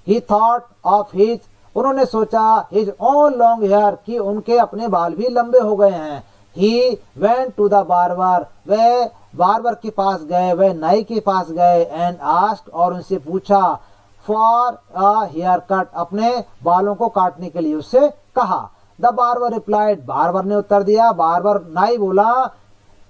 He thought of his, उन्होंने सोचा, हिज ओन लॉन्ग हेयर, कि उनके अपने बाल भी लंबे हो गए हैं। He went to the barber, वह बार्बर के पास गए, वह नाई के पास गए। एंड आस्क्ड, और उनसे पूछा, फॉर अ हेयर कट, अपने बालों को काटने के लिए उससे कहा। द बार्बर रिप्लाइड, बार्बर ने उत्तर दिया। बार्बर नाई बोला,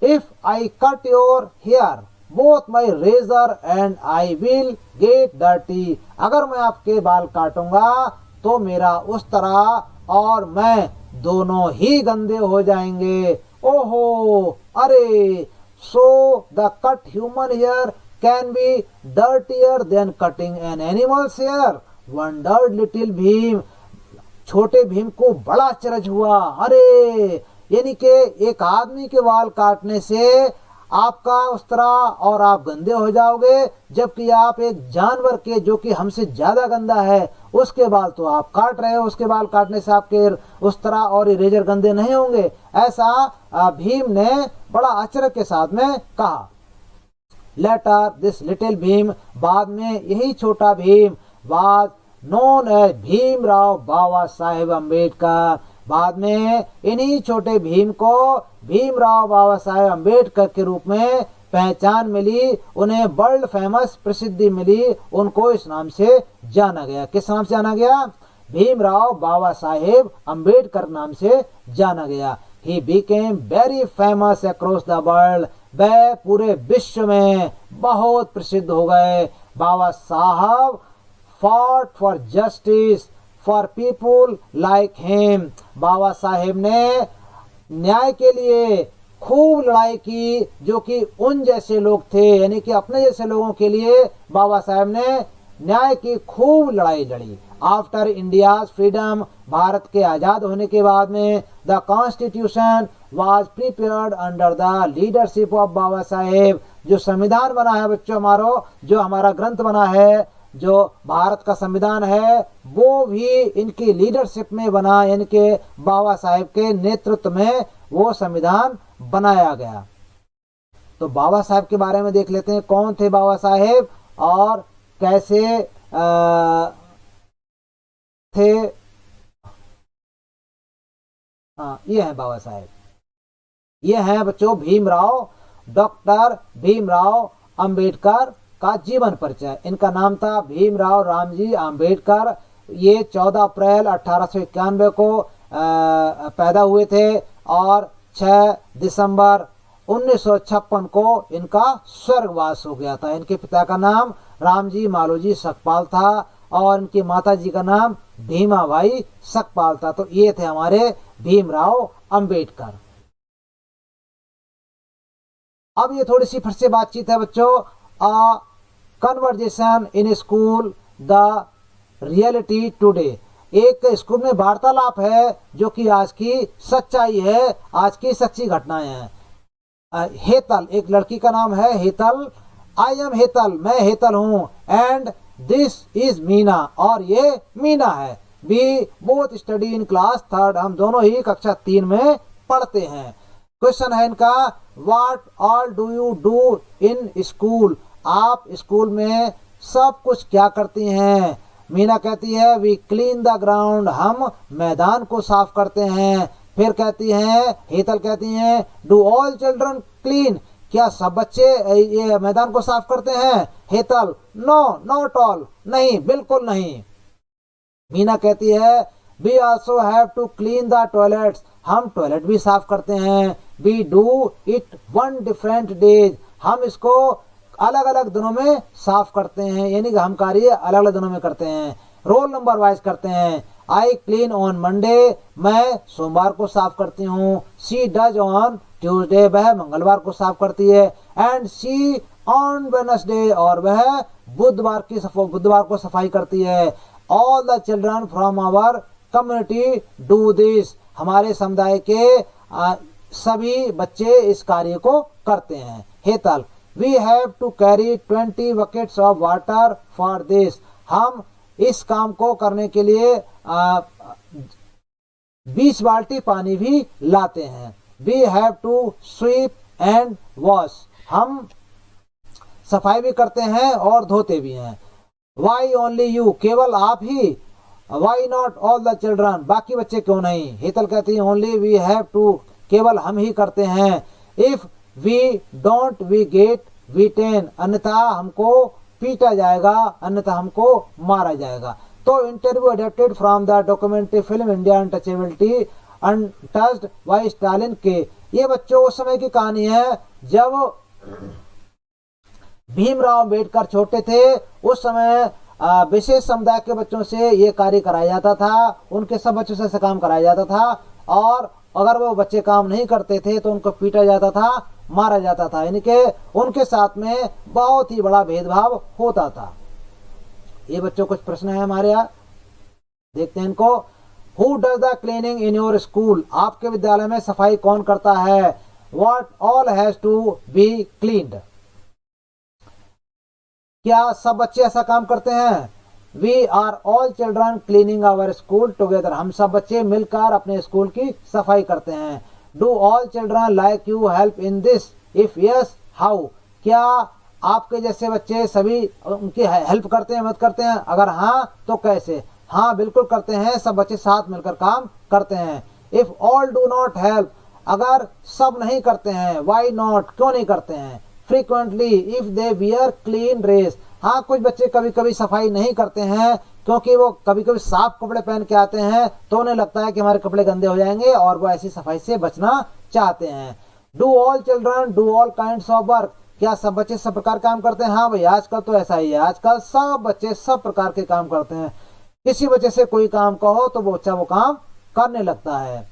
if I cut your hair both my razor and I will get dirty. अगर मैं आपके बाल काटूंगा तो मेरा उस तरह और मैं दोनों ही गंदे हो जाएंगे। ओहो, अरे, so the cut human hair can be dirtier than cutting an animals hair, wondered little Bhim. छोटे भीम को बड़ा अचरज हुआ। अरे, यानी कि एक आदमी के बाल काटने से आपका उस्तरा और आप गंदे हो जाओगे, जबकि आप एक जानवर के जो कि हमसे ज्यादा गंदा है उसके बाल तो आप काट रहे हो, उसके बाल काटने से आपके उस्तरा और इरेजर गंदे नहीं होंगे। ऐसा भीम ने बड़ा अचरज के साथ में कहा। लेटर दिस लिटिल भीम, बाद में यही छोटा Bhim, was known as Bhimrao Baba Saheb Ambedkar, बाद में इन्हीं छोटे भीम को भीमराव बाबा साहेब अम्बेडकर के रूप में पहचान मिली, उन्हें वर्ल्ड फेमस प्रसिद्धि मिली, उनको इस नाम से जाना गया। किस नाम से जाना गया? भीमराव बाबा साहेब अम्बेडकर नाम से जाना गया। He became very famous across the world, वह पूरे विश्व में बहुत प्रसिद्ध हो गए। Baba Saheb fought for justice for people like him, Baba Saheb ने न्याय के लिए खूब लड़ाई की, जो कि उन जैसे लोग थे, यानी कि अपने जैसे लोगों के लिए बाबा साहेब ने न्याय की खूब लड़ाई लड़ी। आफ्टर इंडियाज फ्रीडम, भारत के आजाद होने के बाद में, the constitution was prepared under the leadership of Baba Saheb, जो संविधान बना है बच्चों हमारा, जो हमारा ग्रंथ बना है, जो भारत का संविधान है, वो भी इनकी लीडरशिप में बना, इनके बाबा साहेब के नेतृत्व में वो संविधान बनाया गया। तो बाबा साहेब के बारे में देख लेते हैं, कौन थे बाबा साहेब और कैसे थे। ये है बाबा साहेब, ये है बच्चों भीमराव, डॉक्टर भीमराव अंबेडकर का जीवन परिचय। इनका नाम था भीमराव रामजी अंबेडकर। ये 14 अप्रैल 1891 को पैदा हुए थे और 6 दिसंबर 1956 को इनका स्वर्गवास हो गया था। इनके पिता का नाम रामजी मालोजी सकपाल था और इनकी माता जी का नाम भीमाबाई सकपाल था। तो ये थे हमारे भीमराव अंबेडकर। अब ये थोड़ी सी फिर से बातचीत है बच्चों। Conversation in school the reality today, एक स्कूल में वार्तालाप है जो कि आज की सच्चाई है, आज की सच्ची घटनाएं हैं। हेतल, एक लड़की का नाम है हेतल। आई एम हेतल, मैं हेतल हूं। एंड दिस इज मीना, और ये मीना है। We both study in class 3, हम दोनों ही कक्षा 3 में पढ़ते हैं। क्वेश्चन है इनका, what all do you do in school, आप स्कूल में सब कुछ क्या करती हैं। मीना कहती है वी क्लीन द ग्राउंड, हम मैदान को साफ करते हैं। फिर कहती हैं, हेतल कहती हैं, डू ऑल चिल्ड्रन क्लीन, क्या सब बच्चे ये मैदान को साफ करते हैं। हेतल, नो नॉट ऑल, नहीं बिल्कुल नहीं। मीना कहती है we also have to clean the toilets, हम टॉयलेट भी साफ करते हैं। We do it on different days, हम इसको अलग अलग दिनों में साफ करते हैं, यानी कि हम कार्य अलग अलग दिनों में करते हैं, रोल नंबर वाइज करते हैं। आई क्लीन ऑन मंडे, मैं सोमवार को साफ करती हूँ। शी डज ऑन ट्यूसडे, वह मंगलवार को साफ करती है। एंड शी ऑन वेडनेसडे, और वह बुधवार को सफाई करती है। All the children from our community do this, हमारे समुदाय के सभी बच्चे इस कार्य को करते हैं। Hetal, we have to carry 20 buckets of water for this, हम इस काम को करने के लिए 20 बाल्टी पानी भी लाते हैं। We have to sweep and wash, हम सफाई भी करते हैं और धोते भी हैं। वाई ओनली यू, केवल आप ही। Why not all the children, बाकी बच्चे क्यों नहीं। हेतल कहती है ओनली वी हैव टू, केवल हम ही करते हैं। If we don't we get beaten, अन्यथा हमको पीटा जाएगा, अन्यथा हमको मारा जाएगा। तो interview adapted from the documentary film India untouchability untouched by Stalin K, ये बच्चों उस समय की कहानी है जब भीमराव अंबेडकर छोटे थे। उस समय विशेष समुदाय के बच्चों से ये कार्य कराया जाता था, उनके सब बच्चों से काम कराया जाता था, और अगर वो बच्चे काम नहीं करते थे तो उनको पीटा जाता था, मारा जाता था, यानी कि उनके साथ में बहुत ही बड़ा भेदभाव होता था। ये बच्चों कुछ प्रश्न है हमारे यहाँ, देखते हैं इनको। Who does the cleaning in your school, आपके विद्यालय में सफाई कौन करता है। what all has to be cleaned. क्या सब बच्चे ऐसा काम करते हैं? We are all children cleaning our school together. हम सब बच्चे मिलकर अपने स्कूल की सफाई करते हैं. Do all children like you help in this? If yes, how? क्या आपके जैसे बच्चे सभी उनकी हेल्प करते हैं, मदद करते हैं? अगर हाँ तो कैसे? हाँ बिल्कुल करते हैं, सब बच्चे साथ मिलकर काम करते हैं. If all do not help, अगर सब नहीं करते हैं, why not? क्यों नहीं करते हैं? Frequently, if they wear clean dress, हाँ कुछ बच्चे कभी कभी सफाई नहीं करते हैं क्योंकि वो कभी कभी साफ कपड़े पहन के आते हैं तो उन्हें लगता है कि हमारे कपड़े गंदे हो जाएंगे और वो ऐसी सफाई से बचना चाहते हैं. Do all children do all kinds of work, क्या सब बच्चे सब प्रकार काम करते हैं? हाँ भाई आजकल तो ऐसा ही है, आजकल सब बच्चे सब प्रकार के काम करते हैं. किसी बच्चे से कोई काम कहो तो वो बच्चा वो काम करने लगता है.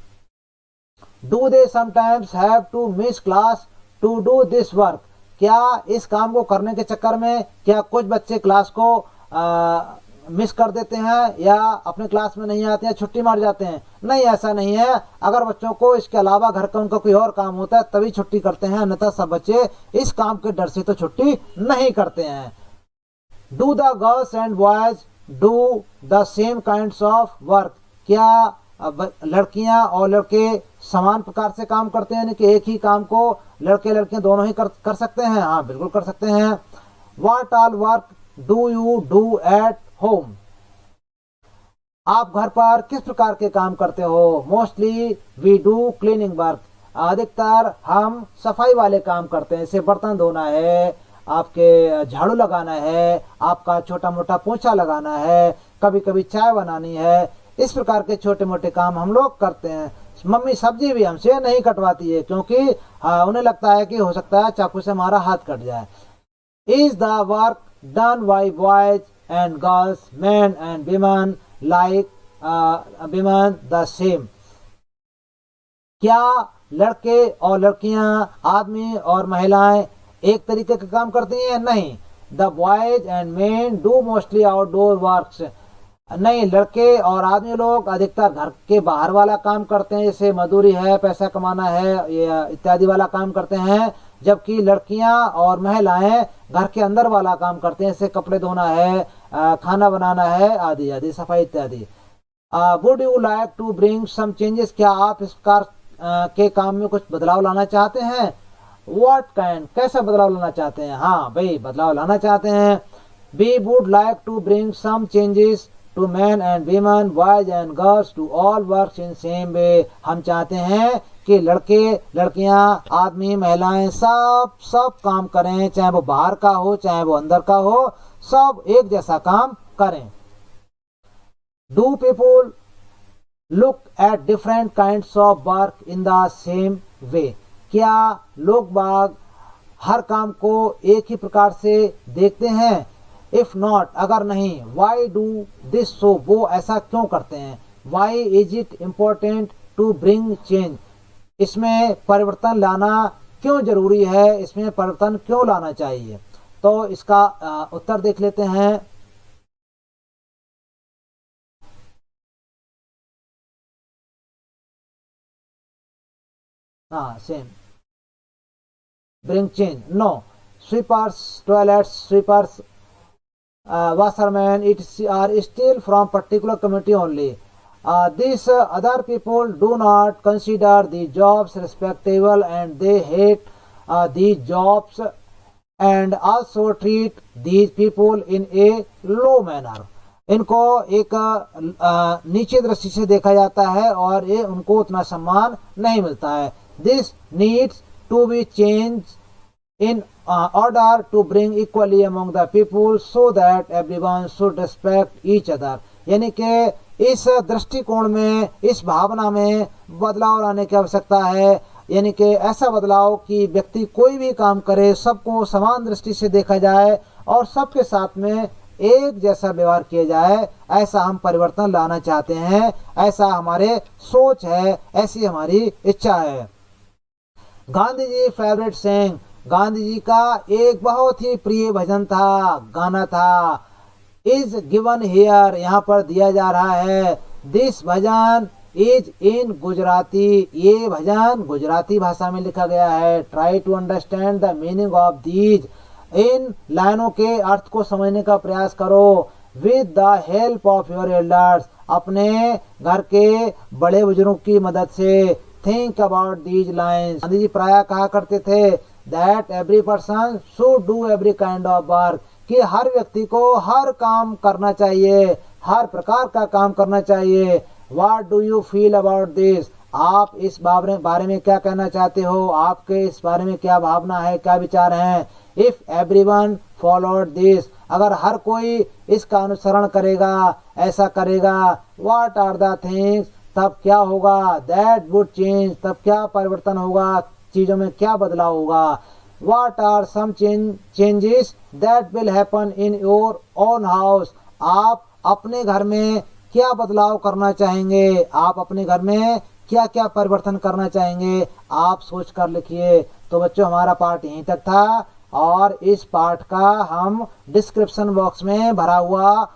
Do they sometimes have to miss class to do this work, क्या इस काम को करने के चक्कर में क्या कुछ बच्चे क्लास को मिस कर देते हैं या अपने क्लास में नहीं आते हैं, छुट्टी मार जाते हैं? नहीं, ऐसा नहीं है. अगर बच्चों को इसके अलावा घर का उनका कोई और काम होता है तभी छुट्टी करते हैं, अन्यथा सब बच्चे इस काम के डर से तो छुट्टी नहीं करते हैं. Do the girls and boys do the same kinds of work, क्या लड़कियां और लड़के समान प्रकार से काम करते हैं, यानी कि एक ही काम को लड़के लड़कियां दोनों ही कर सकते हैं? हाँ बिल्कुल कर सकते हैं. What all work do you do at home, आप घर पर किस प्रकार के काम करते हो? Mostly we do cleaning work, अधिकतर हम सफाई वाले काम करते हैं. जैसे बर्तन धोना है, आपके झाड़ू लगाना है, आपका छोटा मोटा पोछा लगाना है, कभी कभी चाय बनानी है, इस प्रकार के छोटे मोटे काम हम लोग करते हैं. मम्मी सब्जी भी हमसे नहीं कटवाती है क्योंकि उन्हें लगता है कि हो सकता है चाकू से हमारा हाथ कट जाए. Is the work done by boys and girls, man and women like women the same, क्या लड़के और लड़कियां, आदमी और महिलाएं एक तरीके का काम करती हैं? नहीं. The boys and man do mostly outdoor works, नहीं लड़के और आदमी लोग अधिकतर घर के बाहर वाला काम करते हैं, जैसे मजदूरी है, पैसा कमाना है, इत्यादि वाला काम करते हैं, जबकि लड़कियां और महिलाएं घर के अंदर वाला काम करते हैं, जैसे कपड़े धोना है, खाना बनाना है, आदि आदि सफाई इत्यादि. Would you like to bring some changes, क्या आप इस प्रकार के काम में कुछ बदलाव लाना चाहते हैं? व्हाट काइंड, कैसा बदलाव लाना चाहते हैं? हाँ भाई बदलाव लाना चाहते हैं. We would like to bring some changes to men and women, boys and girls to all works in same way, हम चाहते हैं कि लड़के लड़कियां, आदमी महिलाएं सब काम करें, चाहे वो बाहर का हो चाहे वो अंदर का हो, सब एक जैसा काम करें. Do people look at different kinds of work in the same way, क्या लोग बाग हर काम को एक ही प्रकार से देखते हैं? इफ नॉट, अगर नहीं, वाई डू दिस, सो वो ऐसा क्यों करते हैं? Why is it important to bring change, इसमें परिवर्तन लाना क्यों जरूरी है, इसमें परिवर्तन क्यों लाना चाहिए? तो इसका उत्तर देख लेते हैं. हाँ same, bring change, no. Sweepers, toilets sweepers, washermen, it are still from particular community only. These other people do not consider the jobs respectable and they hate these jobs and also treat these people in a low manner. इनको एक नीचे दृष्टि से देखा जाता है और ये उनको उतना सम्मान नहीं मिलता है. This needs to be changed in order to bring equality among the people so that everyone should respect each other, यानी कि इस दृष्टिकोण में, इस भावना में बदलाव लाने की आवश्यकता है. यानी कि ऐसा बदलाव कि व्यक्ति कोई भी काम करे सबको समान दृष्टि से देखा जाए और सबके साथ में एक जैसा व्यवहार किया जाए, ऐसा हम परिवर्तन लाना चाहते हैं, ऐसा हमारे सोच है, ऐसी हमारी इच्छा है. गांधी जी फेवरेट सेइंग, गांधी जी का एक बहुत ही प्रिय भजन था, गाना था. इज गिवन हियर, यहाँ पर दिया जा रहा है. This bhajan is in Gujarati. ये भजन गुजराती भाषा में लिखा गया है। Try to understand the meaning of these. इन लाइनों के अर्थ को समझने का प्रयास करो। With the help of your elders, अपने घर के बड़े बुजुर्गों की मदद से। Think about these lines. Gandhi ji प्राय कहा करते थे that every person should do every kind of work, कि हर व्यक्ति को हर काम करना चाहिए, हर प्रकार का काम करना चाहिए। What do you feel about this? आप इस बारे में क्या कहना चाहते हो? आपके इस बारे में क्या भावना है, क्या विचार हैं? इफ एवरीवन फॉलोड दिस, अगर हर कोई इसका अनुसरण करेगा, ऐसा करेगा, व्हाट आर द थिंग्स, तब क्या होगा? दैट वुड चेंज, तब क्या परिवर्तन होगा, चीजों में क्या बदलाव होगा? What are some changes that will happen in your own house, आप अपने घर में क्या बदलाव करना चाहेंगे? आप अपने घर में क्या क्या परिवर्तन करना चाहेंगे? आप सोच कर लिखिए। तो बच्चों, हमारा पाठ यहीं तक था और इस पाठ का हम डिस्क्रिप्शन बॉक्स में भरा हुआ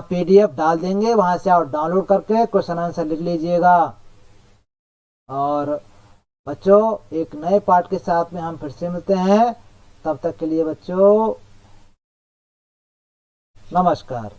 PDF डाल देंगे, वहां से आप डाउनलोड करके क्वेश्चन आंसर लिख लीजिएगा। और बच्चों, एक नए पाठ के साथ में हम फिर से मिलते हैं। तब तक के लिए बच्चों, नमस्कार।